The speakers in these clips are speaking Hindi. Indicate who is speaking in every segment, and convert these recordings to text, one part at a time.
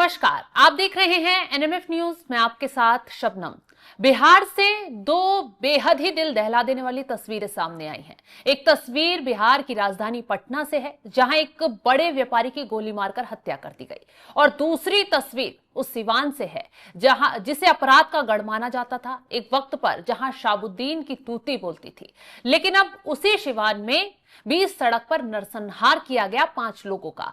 Speaker 1: नमस्कार, आप देख रहे हैं एनएमएफ न्यूज। मैं आपके साथ शबनम। बिहार से दो बेहद ही दिल दहला देने वाली तस्वीरें सामने आई हैं। एक तस्वीर बिहार की राजधानी पटना से है, जहां एक बड़े व्यापारी की गोली मारकर हत्या कर दी गई, और दूसरी तस्वीर उस सिवान से है जहां जिसे अपराध का गढ़ माना जाता था एक वक्त पर, जहां शाहबुद्दीन की तूती बोलती थी। लेकिन अब उसी सिवान में बीच सड़क पर नरसंहार किया गया 5 लोगों का।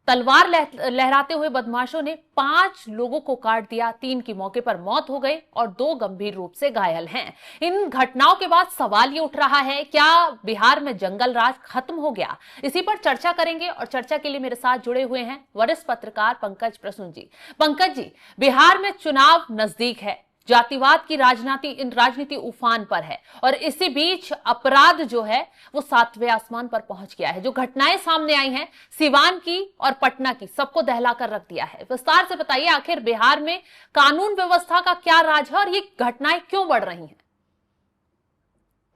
Speaker 1: तलवार लहराते हुए बदमाशों ने 5 लोगों को काट दिया, 3 की मौके पर मौत हो गई और 2 गंभीर रूप से घायल हैं। इन घटनाओं के बाद सवाल ये उठ रहा है, क्या बिहार में जंगल राज खत्म हो गया? इसी पर चर्चा करेंगे और चर्चा के लिए मेरे साथ जुड़े हुए हैं वरिष्ठ पत्रकार पंकज प्रसून जी। पंकज जी, बिहार में चुनाव नजदीक है, जातिवाद की राजनीति उफान पर है, और इसी बीच अपराध जो है वो 7वें आसमान पर पहुंच गया है। जो घटनाएं सामने आई हैं सिवान की और पटना की, सबको दहला कर रख दिया है। विस्तार से बताइए, आखिर बिहार में कानून व्यवस्था का क्या राज है और ये घटनाएं क्यों बढ़ रही हैं?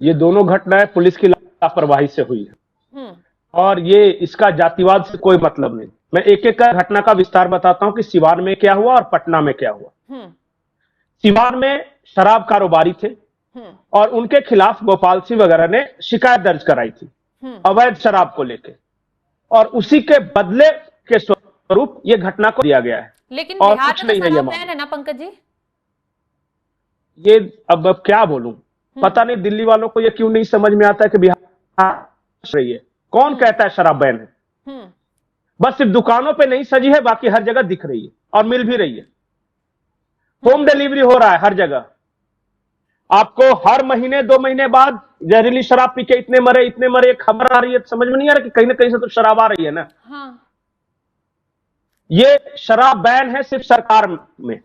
Speaker 2: ये दोनों घटनाएं पुलिस की लापरवाही से हुई है और ये इसका जातिवाद से कोई मतलब नहीं। मैं एक एक घटना का विस्तार बताता हूं कि सिवान में क्या हुआ और पटना में क्या हुआ। सिवान में शराब कारोबारी थे और उनके खिलाफ गोपाल सिंह वगैरह ने शिकायत दर्ज कराई थी अवैध शराब को लेकर, और उसी के बदले के स्वरूप ये घटना को दिया गया है।
Speaker 1: लेकिन
Speaker 2: और
Speaker 1: बिहार
Speaker 2: कुछ
Speaker 1: में
Speaker 2: नहीं
Speaker 1: तो
Speaker 2: है
Speaker 1: शराब बैन है ना पंकज जी?
Speaker 2: ये अब क्या बोलूं, पता नहीं दिल्ली वालों को ये क्यों नहीं समझ में आता है कि बिहार रही है। कौन कहता है शराब बैन है? बस सिर्फ दुकानों पे नहीं सजी है, बाकी हर जगह दिख रही है और मिल भी रही है। होम डिलीवरी हो रहा है हर जगह। आपको हर महीने 2 महीने बाद जहरीली शराब पी के इतने मरे खबर आ रही है। समझ में नहीं आ रहा कि कहीं ना कहीं से तो शराब आ रही है ना।
Speaker 1: हाँ।
Speaker 2: ये शराब बैन है सिर्फ सरकार में,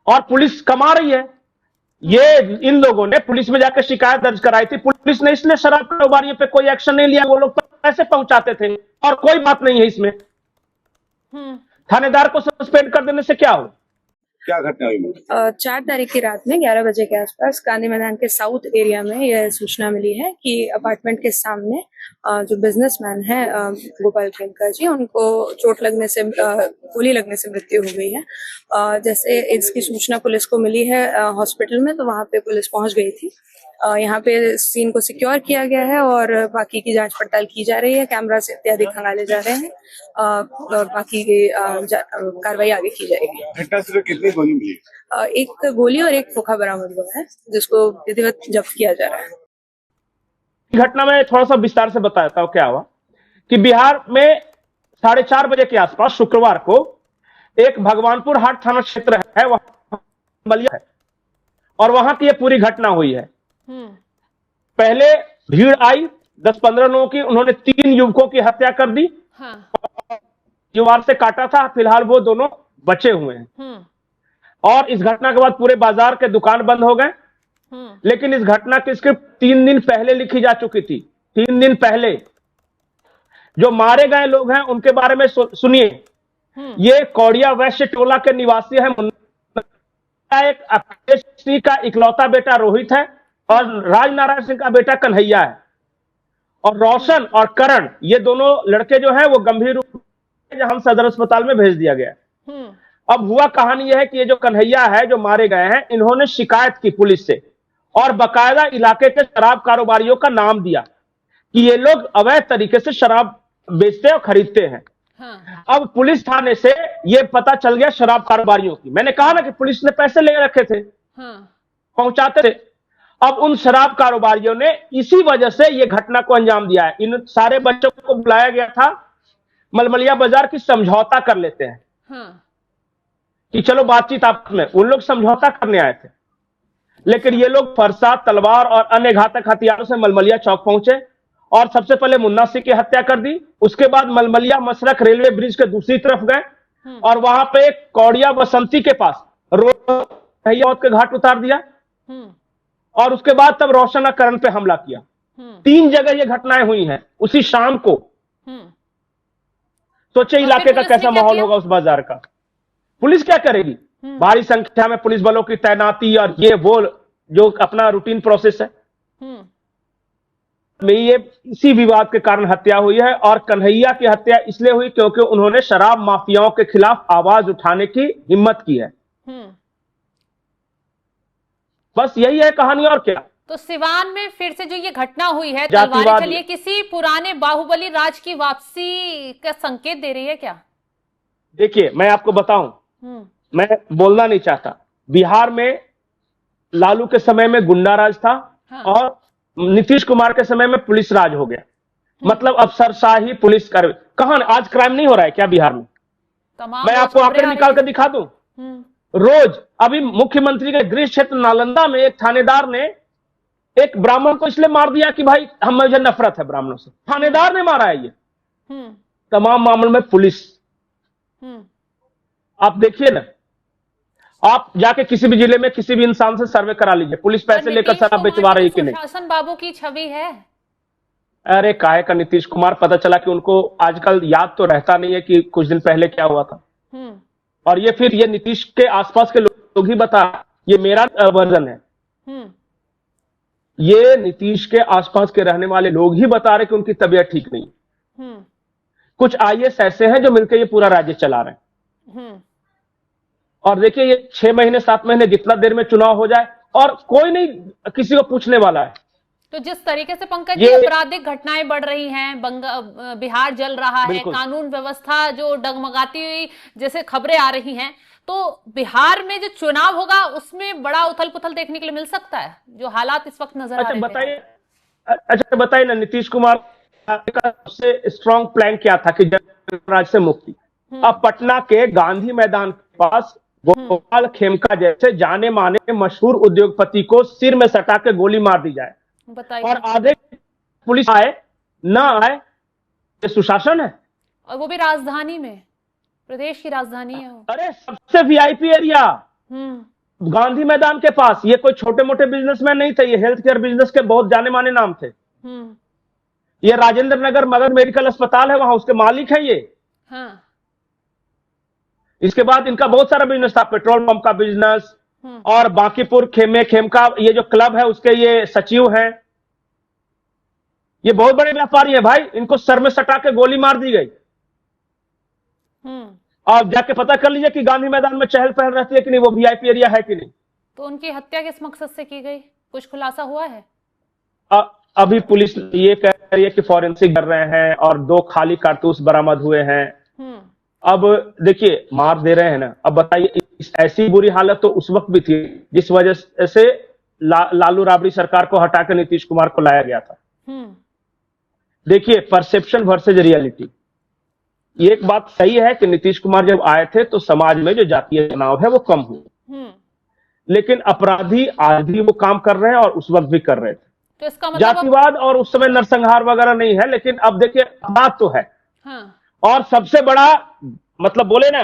Speaker 2: और पुलिस कमा रही है। ये इन लोगों ने पुलिस में जाकर शिकायत दर्ज कराई थी, पुलिस ने इसलिए शराब कारोबारियों पे कोई एक्शन नहीं लिया। वो लोग पैसे पहुंचाते थे और कोई बात नहीं है इसमें। थानेदार को सस्पेंड कर देने से क्या हो? क्या घटना हुई?
Speaker 3: 4 तारीख की रात में 11 बजे के आसपास गांधी मैदान के साउथ एरिया में यह सूचना मिली है कि अपार्टमेंट के सामने जो बिजनेसमैन है गोपाल खेमकर जी, उनको चोट लगने से गोली लगने से मृत्यु हो गई है। जैसे इसकी सूचना पुलिस को मिली है हॉस्पिटल में, तो वहां पे पुलिस पहुंच गई थी। यहाँ पे सीन को सिक्योर किया गया है और बाकी की जांच पड़ताल की जा रही है। कैमरा से इत्यादि खंगाले जा रहे हैं और बाकी की कार्रवाई आगे की जाएगी।
Speaker 4: घटना से कितनी गोली मिली?
Speaker 3: एक गोली और एक खोखा बरामद हुआ है, जिसको विधिवत जब्त किया जा रहा है।
Speaker 2: घटना में थोड़ा सा विस्तार से बताता हूं क्या हुआ कि बिहार में 4:30 बजे के आसपास शुक्रवार को एक भगवानपुर हाट थाना क्षेत्र है, वहां बलिया है, और वहां की ये पूरी घटना हुई है। पहले भीड़ आई 10-15 लोगों की, उन्होंने 3 युवकों की हत्या कर दी। युवार से काटा था, फिलहाल वो दोनों बचे हुए हैं। और इस घटना के बाद पूरे बाजार के दुकान बंद हो गए। लेकिन इस घटना की स्क्रिप्ट 3 दिन पहले लिखी जा चुकी थी। 3 दिन पहले जो मारे गए लोग हैं उनके बारे में सुनिए। ये कौड़िया वैश्य टोला के निवासी है। एक अखिलेश सिंह का इकलौता बेटा रोहित है और राजनारायण सिंह का बेटा कन्हैया है। और रोशन और करण, ये दोनों लड़के जो हैं वो गंभीर रूप से हम सदर अस्पताल में भेज दिया गया। अब हुआ कहानी यह है कि ये जो कन्हैया है, जो मारे गए हैं, इन्होंने शिकायत की पुलिस से और बाकायदा इलाके के शराब कारोबारियों का नाम दिया कि ये लोग अवैध तरीके से शराब बेचते और खरीदते हैं। अब पुलिस थाने से ये पता चल गया शराब कारोबारियों की। मैंने कहा ना कि पुलिस ने पैसे ले रखे थे, पहुंचाते थे। अब उन शराब कारोबारियों ने इसी वजह से ये घटना को अंजाम दिया है। इन सारे बच्चों को बुलाया गया था मलमलिया बाजार की, समझौता कर लेते हैं कि चलो बातचीत आपस में। उन लोग समझौता करने आए थे, लेकिन ये लोग फरसा, तलवार और अन्य घातक हथियारों से मलमलिया चौक पहुंचे और सबसे पहले मुन्ना सिंह की हत्या कर दी। उसके बाद मलमलिया मसरख रेलवे ब्रिज के दूसरी तरफ गए और वहां पे कौड़िया बसंती के पास रोड के घाट उतार दिया, और उसके बाद तब रोशन और करण पे हमला किया। 3 जगह ये घटनाएं हुई हैं उसी शाम को। सोचे इलाके का कैसा माहौल होगा उस बाजार का। पुलिस क्या करेगी? भारी संख्या में पुलिस बलों की तैनाती और ये वो जो अपना रूटीन प्रोसेस है। में ये इसी विवाद के कारण हत्या हुई है। और कन्हैया की हत्या इसलिए हुई क्योंकि उन्होंने शराब माफियाओं के खिलाफ आवाज उठाने की हिम्मत की है। बस यही है कहानी, और क्या।
Speaker 1: तो सिवान में फिर से जो ये घटना हुई है,
Speaker 2: जातिवाद
Speaker 1: तलवारें चली है, किसी पुराने बाहुबली राज की वापसी का संकेत दे रही है क्या?
Speaker 2: देखिए, मैं आपको बताऊं, मैं बोलना नहीं चाहता, बिहार में लालू के समय में गुंडा राज था। हाँ। और नीतीश कुमार के समय में पुलिस राज हो गया। मतलब अफसरशाही पुलिस कर, कहां आज क्राइम नहीं हो रहा है क्या बिहार में? मैं आपको आंकड़े निकाल कर दिखा दूं। रोज अभी मुख्यमंत्री के गृह क्षेत्र नालंदा में एक थानेदार ने एक ब्राह्मण को इसलिए मार दिया कि भाई मुझे नफरत है ब्राह्मणों से, थानेदार ने मारा है। ये तमाम मामलों में पुलिस, आप देखिए ना, आप जाके किसी भी जिले में किसी भी इंसान से सर्वे करा लीजिए, पुलिस पैसे लेकर शराब बेचवा रही कि नहीं।
Speaker 1: सुशासन बाबू की छवि है।
Speaker 2: अरे काहे का नीतीश कुमार, पता चला कि उनको आजकल याद तो रहता नहीं है कि कुछ दिन पहले क्या हुआ था। और ये फिर ये नीतीश के आसपास के लोग ही बता, ये मेरा वर्जन है, ये नीतीश के आसपास के रहने वाले लोग ही बता रहे कि उनकी तबीयत ठीक नहीं। कुछ आईएएस ऐसे हैं जो मिलकर ये पूरा राज्य चला रहे हैं। और देखिए, ये 6 महीने 7 महीने जितना देर में चुनाव हो जाए और कोई नहीं किसी को पूछने वाला है।
Speaker 1: तो जिस तरीके से पंकज जी आपराधिक घटनाएं बढ़ रही हैं, बिहार जल रहा है, कानून व्यवस्था जो डगमगाती हुई जैसे खबरें आ रही हैं, तो बिहार में जो चुनाव होगा उसमें बड़ा उथल पुथल देखने के लिए मिल सकता है, जो हालात इस वक्त नजर आ रहे हैं।
Speaker 2: अच्छा बताइए ना, नीतीश कुमार का सबसे स्ट्रॉन्ग प्लान क्या था कि राज से मुक्ति। अब पटना के गांधी मैदान के पास गोपाल खेमका जैसे जाने माने मशहूर उद्योगपति को सिर में सटा के गोली मार दी जाए, और आधे पुलिस आए ना आए, ये सुशासन है?
Speaker 1: और वो भी राजधानी में, प्रदेश की राजधानी है वो।
Speaker 2: अरे सबसे वीआईपी एरिया गांधी मैदान के पास। ये कोई छोटे मोटे बिजनेसमैन नहीं थे, ये हेल्थ केयर बिजनेस के बहुत जाने माने नाम थे। ये राजेंद्र नगर मगध मेडिकल अस्पताल है, वहां उसके मालिक है ये। हाँ। इसके बाद इनका बहुत सारा बिजनेस था, पेट्रोल पंप का बिजनेस, और बांकीपुर खेमका ये जो क्लब है उसके ये सचिव हैं। ये बहुत बड़े व्यापारी है भाई, इनको सर में सटा के गोली मार दी गई। आप जाके पता कर लीजिए कि गांधी मैदान में चहल पहल रहती है कि नहीं, वो वीआईपी एरिया है कि नहीं।
Speaker 1: तो उनकी हत्या किस मकसद से की गई, कुछ खुलासा हुआ है?
Speaker 2: अभी पुलिस ये कह रही है कि फॉरेंसिक कर रहे हैं और 2 खाली कारतूस बरामद हुए हैं। अब देखिए, मार दे रहे हैं ना, अब बताइए, ऐसी बुरी हालत तो उस वक्त भी थी जिस वजह से लालू राबड़ी सरकार को हटाकर नीतीश कुमार को लाया गया था। देखिए, परसेप्शन वर्सेज रियलिटी। एक बात सही है कि नीतीश कुमार जब आए थे तो समाज में जो जातीय तनाव है वो कम हुआ, लेकिन अपराधी आज भी वो काम कर रहे हैं और उस वक्त भी कर रहे थे।
Speaker 1: तो इसका मतलब
Speaker 2: जातिवाद और उस समय नरसंहार वगैरह नहीं है, लेकिन अब देखिए बात तो है।
Speaker 1: हाँ।
Speaker 2: और सबसे बड़ा मतलब बोले ना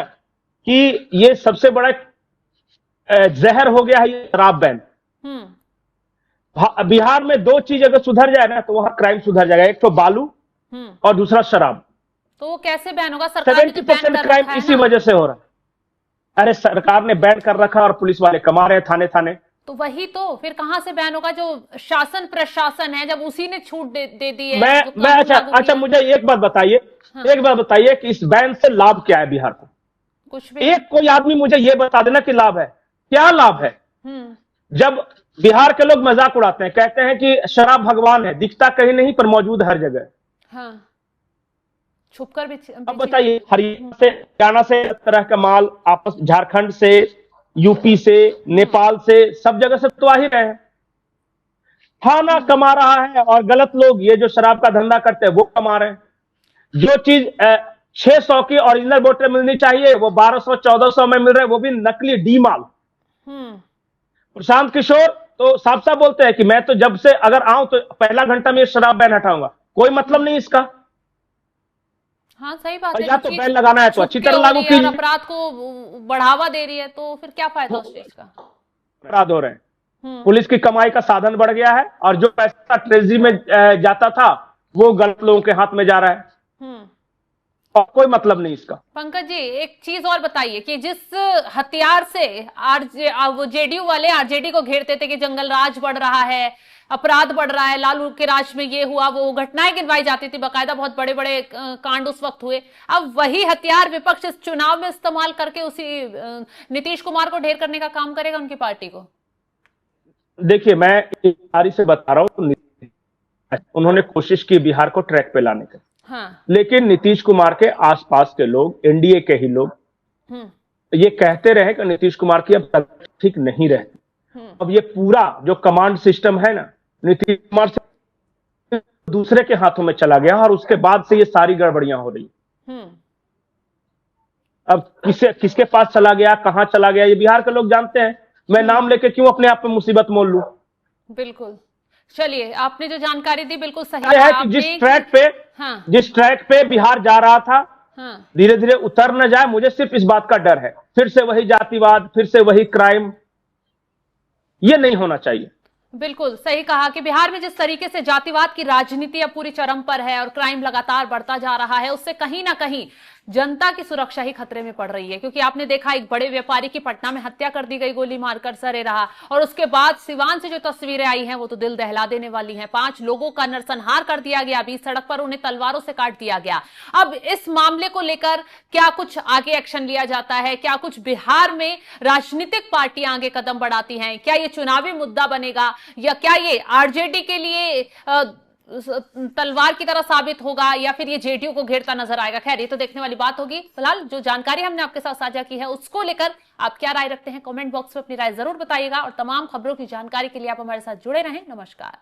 Speaker 2: कि ये सबसे बड़ा जहर हो गया है ये शराब बैन। बिहार में 2 चीज अगर सुधर जाए ना तो वहां क्राइम सुधर जाएगा, एक तो बालू और दूसरा शराब।
Speaker 1: तो वो कैसे बैन होगा? सरकार ने
Speaker 2: 70% क्राइम इसी वजह से हो रहा है। अरे सरकार ने बैन कर रखा और पुलिस वाले कमा रहे थाने थाने।
Speaker 1: तो वही तो, फिर कहां से बैन होगा? जो शासन प्रशासन है, जब उसी ने छूट दे दी है।
Speaker 2: मैं अच्छा मुझे एक बात बताइए, हाँ। एक बात बताइए कि इस बैन से लाभ क्या है बिहार को?
Speaker 1: कुछ भी।
Speaker 2: एक कोई आदमी मुझे ये बता देना कि लाभ है, क्या लाभ है? जब बिहार के लोग मजाक उड़ाते हैं, कहते हैं कि शराब भगवान है, दिखता कहीं नहीं पर मौजूद हर जगह।
Speaker 1: हाँ। छुपकर भी।
Speaker 2: अब बताइए, हरियाणा से, हरियाणा से तरह का माल आपस, झारखंड से, यूपी से, नेपाल से, सब जगह से तो आ ही रहे हैं। थाना कमा रहा है और गलत लोग ये जो शराब का धंधा करते हैं वो कमा रहे हैं। जो चीज 600 की ओरिजिनल बोतल मिलनी चाहिए वो 1200-1400 में मिल रहे हैं, वो भी नकली डी माल। प्रशांत किशोर तो साफ साफ बोलते हैं कि मैं तो जब से अगर आऊं तो पहला घंटा में शराब बैन हटाऊंगा, कोई मतलब नहीं इसका।
Speaker 1: हाँ सही बात है।
Speaker 2: या तो बैन लगाना है तो अच्छी तरह लागू कीजिए।
Speaker 1: अपराध को बढ़ावा दे रही है तो फिर क्या फायदा उस चीज का? अपराध
Speaker 2: हो रहे हैं, पुलिस की कमाई का साधन बढ़ गया है और जो पैसा ट्रेजरी में जाता था वो गलत लोगों के हाथ में जा रहा है और कोई मतलब नहीं इसका।
Speaker 1: पंकज जी, एक चीज और बताइए कि जिस हथियार से वो जेडीयू वाले आरजेडी को घेरते थे कि जंगल राज बढ़ रहा है, अपराध बढ़ रहा है, लालू के राज में ये हुआ, वो घटनाएं गिनवाई जाती थी, बकायदा बहुत बड़े बड़े कांड उस वक्त हुए। अब वही हथियार विपक्ष इस चुनाव में इस्तेमाल करके उसी नीतीश कुमार को ढेर करने का काम करेगा उनकी पार्टी को।
Speaker 2: देखिए, मैं ईमानदारी से बता रहा हूँ, उन्होंने कोशिश की बिहार को ट्रैक पे लाने की।
Speaker 1: हाँ।
Speaker 2: लेकिन नीतीश कुमार के आसपास के लोग, एनडीए के ही लोग ये कहते रहे कि नीतीश कुमार की अब तक ठीक नहीं रहती। अब ये पूरा जो कमांड सिस्टम है ना, नीतीश कुमार से दूसरे के हाथों में चला गया और उसके बाद से ये सारी गड़बड़ियां हो रही। अब किसके पास चला गया, कहां चला गया, ये बिहार के लोग जानते हैं। मैं नाम लेके क्यों अपने आप पे मुसीबत मोल लूं।
Speaker 1: बिल्कुल। चलिए, आपने जो जानकारी दी बिल्कुल सही
Speaker 2: है कि जिस ट्रैक पे बिहार जा रहा था, धीरे धीरे उतर न जाए, मुझे सिर्फ इस बात का डर है, फिर से वही जातिवाद, फिर से वही क्राइम, ये नहीं होना चाहिए।
Speaker 1: बिल्कुल सही कहा कि बिहार में जिस तरीके से जातिवाद की राजनीति अब पूरी चरम पर है और क्राइम लगातार बढ़ता जा रहा है, उससे कहीं ना कहीं जनता की सुरक्षा ही खतरे में पड़ रही है। क्योंकि आपने देखा, एक बड़े व्यापारी की पटना में हत्या कर दी गई, गोली मारकर सरे रहा, और उसके बाद सिवान से जो तस्वीरें आई हैं वो तो दिल दहला देने वाली हैं। 5 लोगों का नरसंहार कर दिया गया, बीच सड़क पर उन्हें तलवारों से काट दिया गया। अब इस मामले को लेकर क्या कुछ आगे एक्शन लिया जाता है, क्या कुछ बिहार में राजनीतिक पार्टियां आगे कदम बढ़ाती हैं, क्या ये चुनावी मुद्दा बनेगा या क्या ये आरजेडी के लिए तलवार की तरह साबित होगा या फिर ये जेडीयू को घेरता नजर आएगा, खैर ये तो देखने वाली बात होगी। फिलहाल जो जानकारी हमने आपके साथ साझा की है उसको लेकर आप क्या राय रखते हैं, कमेंट बॉक्स में अपनी राय जरूर बताइएगा और तमाम खबरों की जानकारी के लिए आप हमारे साथ जुड़े रहें। नमस्कार।